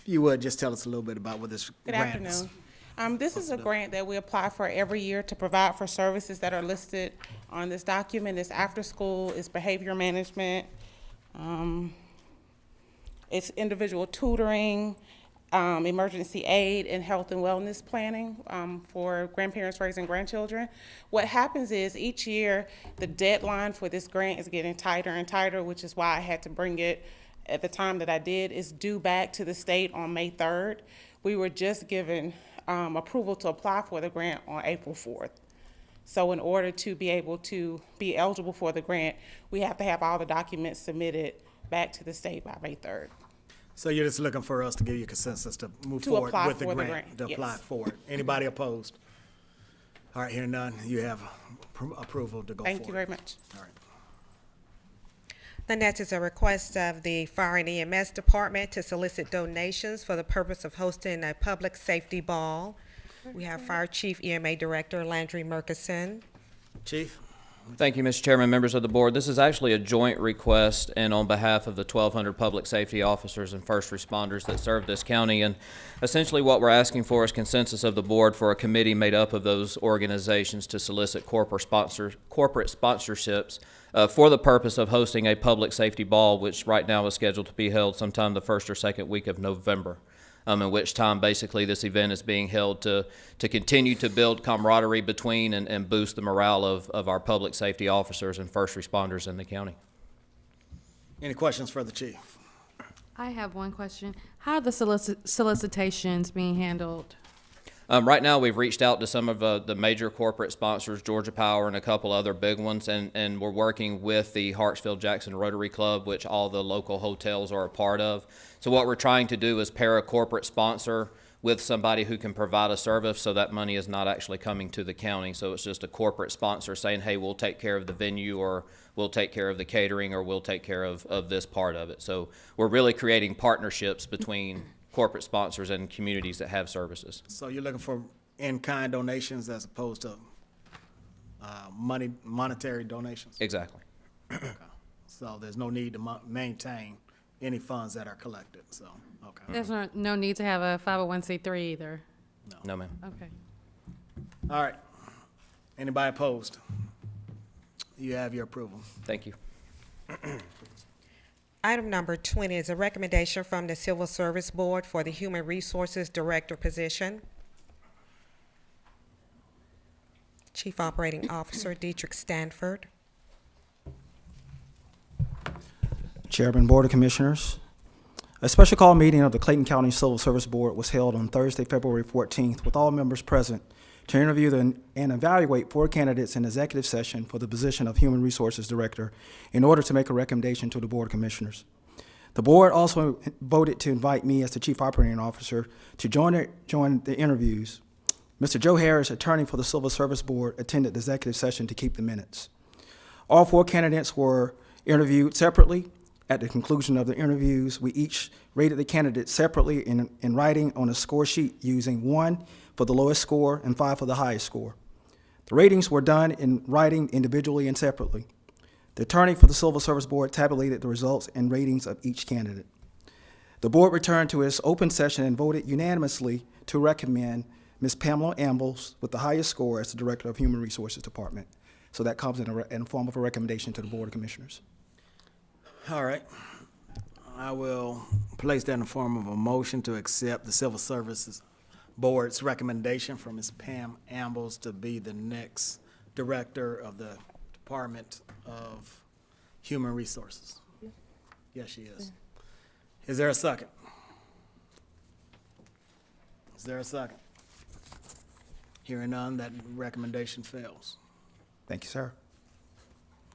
S1: you would, just tell us a little bit about what this
S7: Good
S1: grant is.
S7: afternoon. This is a grant that we apply for every year to provide for services that are listed on this document. It's after school, it's behavior management, it's individual tutoring, emergency aid, and health and wellness planning for grandparents raising grandchildren. What happens is each year the deadline for this grant is getting tighter and tighter, which is why I had to bring it at the time that I did. It's due back to the state on May 3rd. We were just given approval to apply for the grant on April 4th. So in order to be able to be eligible for the grant, we have to have all the documents submitted back to the state by May 3rd.
S1: So you're just looking for us to give you consensus to move
S7: To
S1: forward
S7: apply
S1: with the
S7: for the
S1: grant,
S7: grant,
S1: to
S7: yes.
S1: apply for it. Anybody opposed? All right, hearing none, you have approval to go forward.
S7: Thank you very much.
S1: All right.
S3: The next is a request of the Fire and EMS Department to solicit donations for the purpose of hosting a public safety ball. We have Fire Chief EMA Director Landry Murkison.
S1: Chief?
S22: Thank you, Mr. Chairman, members of the board. This is actually a joint request and on behalf of the 1,200 public safety officers and first responders that serve this county. And essentially what we're asking for is consensus of the board for a committee made up of those organizations to solicit corporate sponsorships for the purpose of hosting a public safety ball, which right now is scheduled to be held sometime the first or second week of November. In which time basically this event is being held to continue to build camaraderie between and boost the morale of our public safety officers and first responders in the county.
S1: Any questions for the chief?
S4: I have one question. How are the solicitations being handled?
S22: Right now, we've reached out to some of the major corporate sponsors, Georgia Power and a couple other big ones, and we're working with the Hartsfield-Jackson Rotary Club, which all the local hotels are a part of. So what we're trying to do is pair a corporate sponsor with somebody who can provide a service so that money is not actually coming to the county. So it's just a corporate sponsor saying, hey, we'll take care of the venue, or we'll take care of the catering, or we'll take care of this part of it. So we're really creating partnerships between corporate sponsors and communities that have services.
S1: So you're looking for in-kind donations as opposed to monetary donations?
S22: Exactly.
S1: Okay. So there's no need to maintain any funds that are collected, so, okay.
S4: There's no need to have a 501c3 either.
S22: No, ma'am.
S4: Okay.
S1: All right. Anybody opposed? You have your approval.
S22: Thank you.
S3: Item number 20 is a recommendation from the Civil Service Board for the Human Resources Director position. Chief Operating Officer Dietrich Stanford.
S23: Chairman, Board of Commissioners. A special call meeting of the Clayton County Civil Service Board was held on Thursday, February 14th, with all members present to interview and evaluate 4 candidates in executive session for the position of Human Resources Director in order to make a recommendation to the Board of Commissioners. The board also voted to invite me as the Chief Operating Officer to join the interviews. Mr. Joe Harris, attorney for the Civil Service Board, attended the executive session to keep the minutes. All 4 candidates were interviewed separately. At the conclusion of the interviews, we each rated the candidates separately in writing on a score sheet using 1 for the lowest score and 5 for the highest score. The ratings were done in writing individually and separately. The attorney for the Civil Service Board tabulated the results and ratings of each candidate. The board returned to its open session and voted unanimously to recommend Ms. Pamela Ambles with the highest score as the Director of Human Resources Department. So that comes in the form of a recommendation to the Board of Commissioners.
S1: All right. I will place that in the form of a motion to accept the Civil Services Board's recommendation for Ms. Pam Ambles to be the next Director of the Department of Human Resources. Yes, she is. Is there a second? Is there a second? Hearing none, that recommendation fails.
S23: Thank you, sir.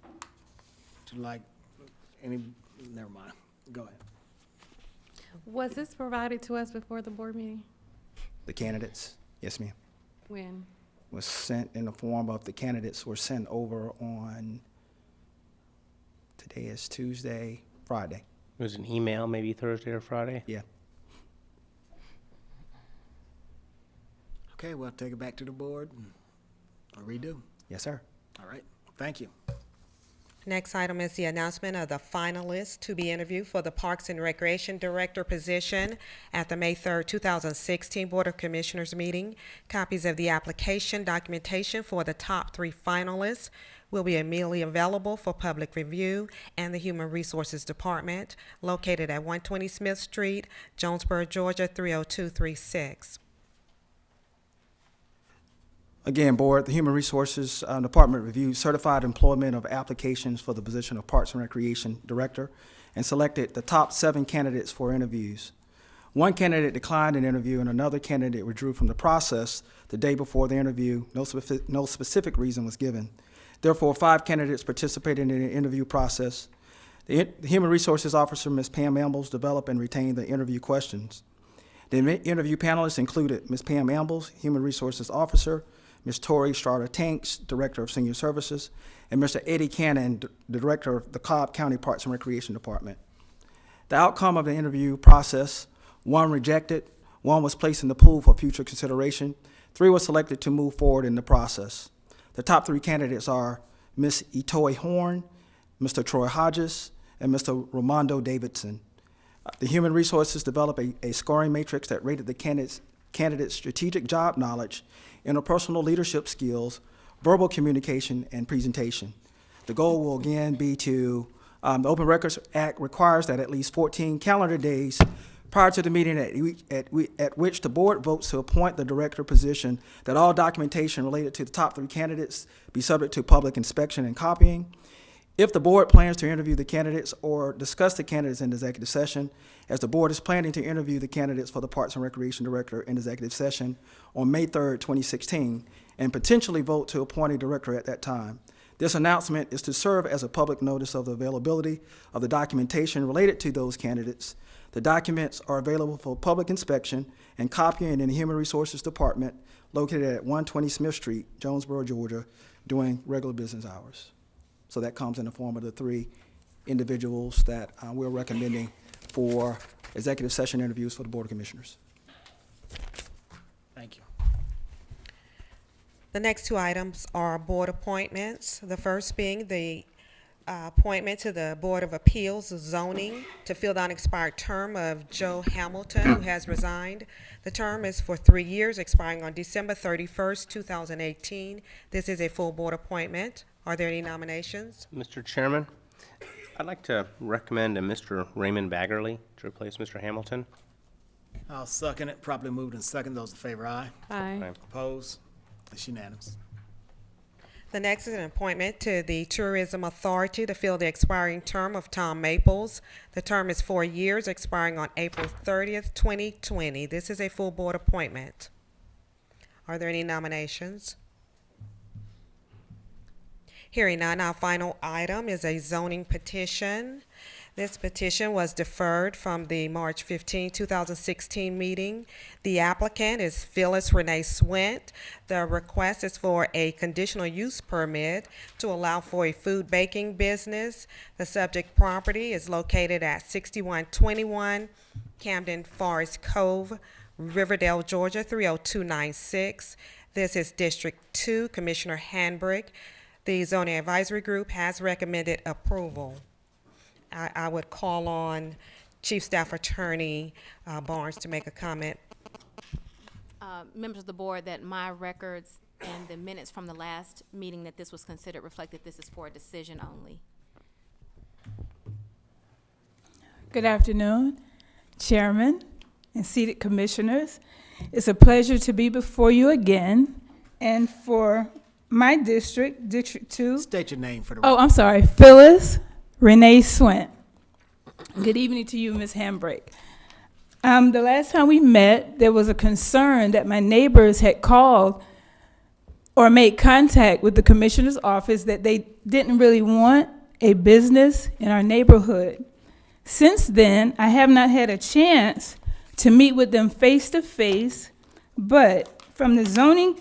S1: Would you like never mind. Go ahead.
S4: Was this provided to us before the board meeting?
S23: The candidates, yes, ma'am.
S4: When?
S23: Was sent in the form of the candidates were sent over on, today is Tuesday, Friday.
S5: It was an email, maybe Thursday or Friday?
S23: Yeah.
S1: Okay, we'll take it back to the board and redo.
S23: Yes, sir.
S1: All right, thank you.
S3: Next item is the announcement of the finalists to be interviewed for the Parks and Recreation Director position at the May 3rd, 2016 Board of Commissioners meeting. Copies of the application documentation for the top 3 finalists will be immediately available for public review and the Human Resources Department, located at 120 Smith Street, Jonesboro, Georgia, 30236.
S23: Again, Board, the Human Resources Department reviewed certified employment of applications for the position of Parks and Recreation Director and selected the top 7 candidates for interviews. 1 candidate declined an interview and another candidate withdrew from the process the day before the interview. No specific reason was given. Therefore, 5 candidates participated in the interview process. The Human Resources Officer, Ms. Pam Ambles, developed and retained the interview questions. The interview panelists included Ms. Pam Ambles, Human Resources Officer, Ms. Tori Strata-Tanks, Director of Senior Services, and Mr. Eddie Cannon, the Director of the Cobb County Parks and Recreation Department. The outcome of the interview process: 1 rejected, 1 was placed in the pool for future consideration, 3 were selected to move forward in the process. The top 3 candidates are Ms. Itoy Horn, Mr. Troy Hodges, and Mr. Ramondo Davidson. The Human Resources developed a scoring matrix that rated the candidates' strategic job knowledge, interpersonal leadership skills, verbal communication, and presentation. The goal will again be to, the Open Records Act requires that at least 14 calendar days prior to the meeting at which the board votes to appoint the director position, that all documentation related to the top 3 candidates be subject to public inspection and copying. If the board plans to interview the candidates or discuss the candidates in executive session, as the board is planning to interview the candidates for the Parks and Recreation Director in executive session on May 3rd, 2016, and potentially vote to appoint a director at that time. This announcement is to serve as a public notice of the availability of the documentation related to those candidates. The documents are available for public inspection and copying in the Human Resources Department located at 120 Smith Street, Jonesboro, Georgia, during regular business hours. So that comes in the form of the 3 individuals that we're recommending for executive session interviews for the Board of Commissioners.
S1: Thank you.
S3: The next 2 items are board appointments. The first being the appointment to the Board of Appeals Zoning to fill the unexpired term of Joe Hamilton, who has resigned. The term is for 3 years, expiring on December 31st, 2018. This is a full board appointment. Are there any nominations?
S5: Mr. Chairman, I'd like to recommend a Mr. Raymond Baggerly to replace Mr. Hamilton.
S1: I'll second it. Properly moved and second. Those in favor, aye.
S4: Aye.
S1: Opposed? It's unanimous.
S3: The next is an appointment to the Tourism Authority to fill the expiring term of Tom Maples. The term is 4 years, expiring on April 30th, 2020. This is a full board appointment. Are there any nominations? Hearing none, our final item is a zoning petition. This petition was deferred from the March 15, 2016 meeting. The applicant is Phyllis Renee Swint. The request is for a conditional use permit to allow for a food baking business. The subject property is located at 6121 Camden Forest Cove, Riverdale, Georgia, 30296. This is District 2, Commissioner Handbrick. The Zoning Advisory Group has recommended approval. I would call on Chief Staff Attorney Barnes to make a comment.
S21: Members of the board, that my records and the minutes from the last meeting that this was considered reflect that this is for a decision only.
S8: Good afternoon, Chairman and seated commissioners. It's a pleasure to be before you again, and for my district, District 2.
S1: State your name for the
S8: Oh, I'm sorry, Phyllis Renee Swint. Good evening to you, Ms. Hambrick. The last time we met, there was a concern that my neighbors had called or made contact with the commissioner's office that they didn't really want a business in our neighborhood. Since then, I have not had a chance to meet with them face to face, but from the zoning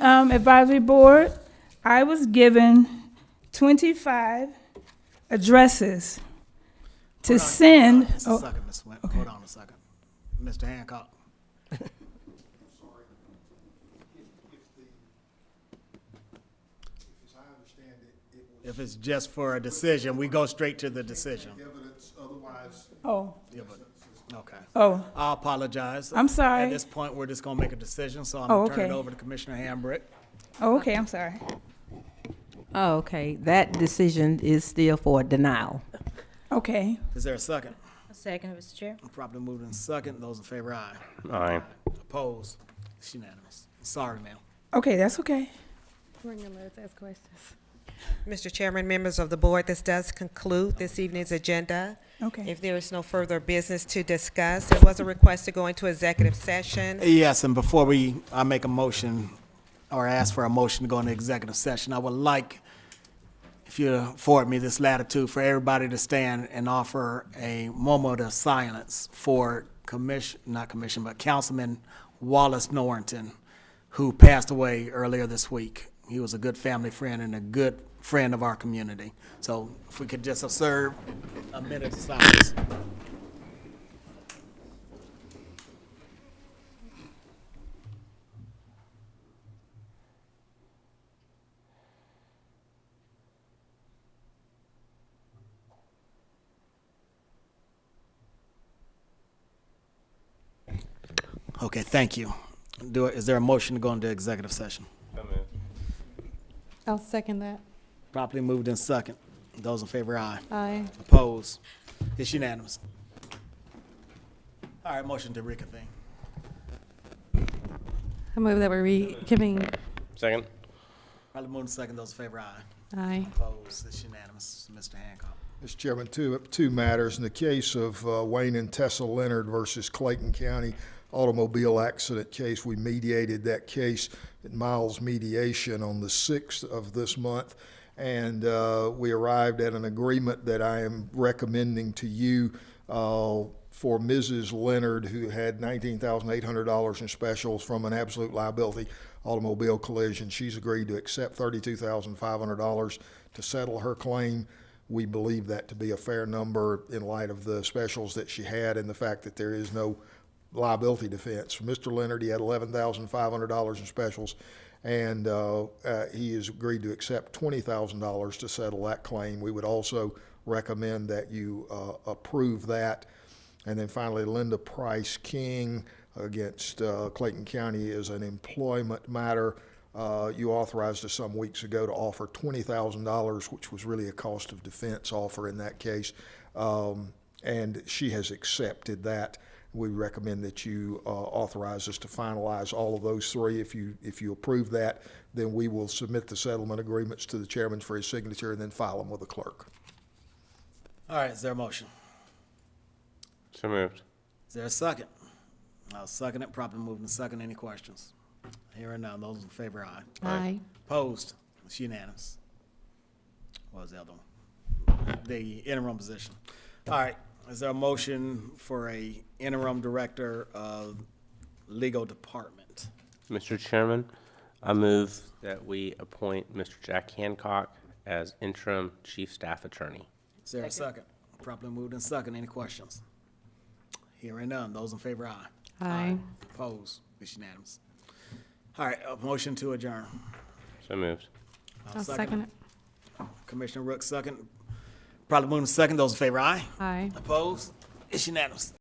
S8: advisory board, I was given 25 addresses to send.
S1: Just a second, Ms. Swint. Hold on a second. Mr. Hancock. If it's just for a decision, we go straight to the decision.
S15: Evidence, otherwise.
S8: Oh,
S1: Yeah, but, okay.
S8: oh,
S1: I apologize.
S8: I'm sorry.
S1: At this point, we're just gonna make a decision, so I'm
S8: Oh,
S1: gonna turn it
S8: okay.
S1: over to Commissioner Hambrick.
S8: oh, okay, I'm sorry.
S10: Oh, okay, that decision is still for denial.
S8: Okay.
S1: Is there a second?
S9: A second, Mr. Chair.
S1: Properly moved in second. Those in favor, aye.
S5: Aye.
S1: Opposed? It's unanimous. Sorry, ma'am.
S8: Okay, that's okay.
S4: We're gonna let us ask questions.
S3: Mr. Chairman, members of the board, this does conclude this evening's agenda.
S8: Okay.
S3: If there is no further business to discuss, there was a request to go into executive session.
S1: Yes, and before I make a motion or ask for a motion to go into executive session, I would like, if you afford me this latitude, for everybody to stand and offer a moment of silence for Councilman Wallace Norrington, who passed away earlier this week. He was a good family friend and a good friend of our community. So if we could just observe a minute of silence. Okay, thank you. Is there a motion to go into executive session?
S4: I'll second that.
S1: Properly moved in second. Those in favor, aye.
S4: Aye.
S1: Opposed? It's unanimous. All right, motion to reconvene.
S4: I move that we reconvene.
S5: Second?
S1: Properly moved in second. Those in favor, aye.
S4: Aye.
S1: Opposed? It's unanimous. Mr. Hancock.
S12: Mr. Chairman, two matters. In the case of Wayne and Tessa Leonard versus Clayton County automobile accident case, we mediated that case at Miles Mediation on the 6th of this month, and we arrived at an agreement that I am recommending to you for Mrs. Leonard, who had $19,800 in specials from an absolute liability automobile collision. She's agreed to accept $32,500 to settle her claim. We believe that to be a fair number in light of the specials that she had and the fact that there is no liability defense. For Mr. Leonard, he had $11,500 in specials, and he has agreed to accept $20,000 to settle that claim. We would also recommend that you approve that. And then finally, Linda Price King against Clayton County is an employment matter. You authorized us some weeks ago to offer $20,000, which was really a cost of defense offer in that case, and she has accepted that. We recommend that you authorize us to finalize all of those three. If you approve that, then we will submit the settlement agreements to the chairman for his signature and then file them with the clerk.
S1: All right, is there a motion?
S5: So moved.
S1: Is there a second? I'll second it. Properly moved in second. Any questions? Hearing none. Those in favor, aye.
S4: Aye.
S1: Opposed? It's unanimous. What was the other one? The interim position. All right. Is there a motion for a interim director of legal department?
S5: Mr. Chairman, I move that we appoint Mr. Jack Hancock as interim chief staff attorney.
S1: Is there a second? Properly moved in second. Any questions? Hearing none. Those in favor, aye.
S4: Aye.
S1: Opposed? It's unanimous. All right, a motion to adjourn.
S5: So moved.
S4: I'll second it.
S1: Commissioner Rook, second. Probably moving second. Those in favor, aye.
S4: Aye.
S1: Opposed? It's unanimous.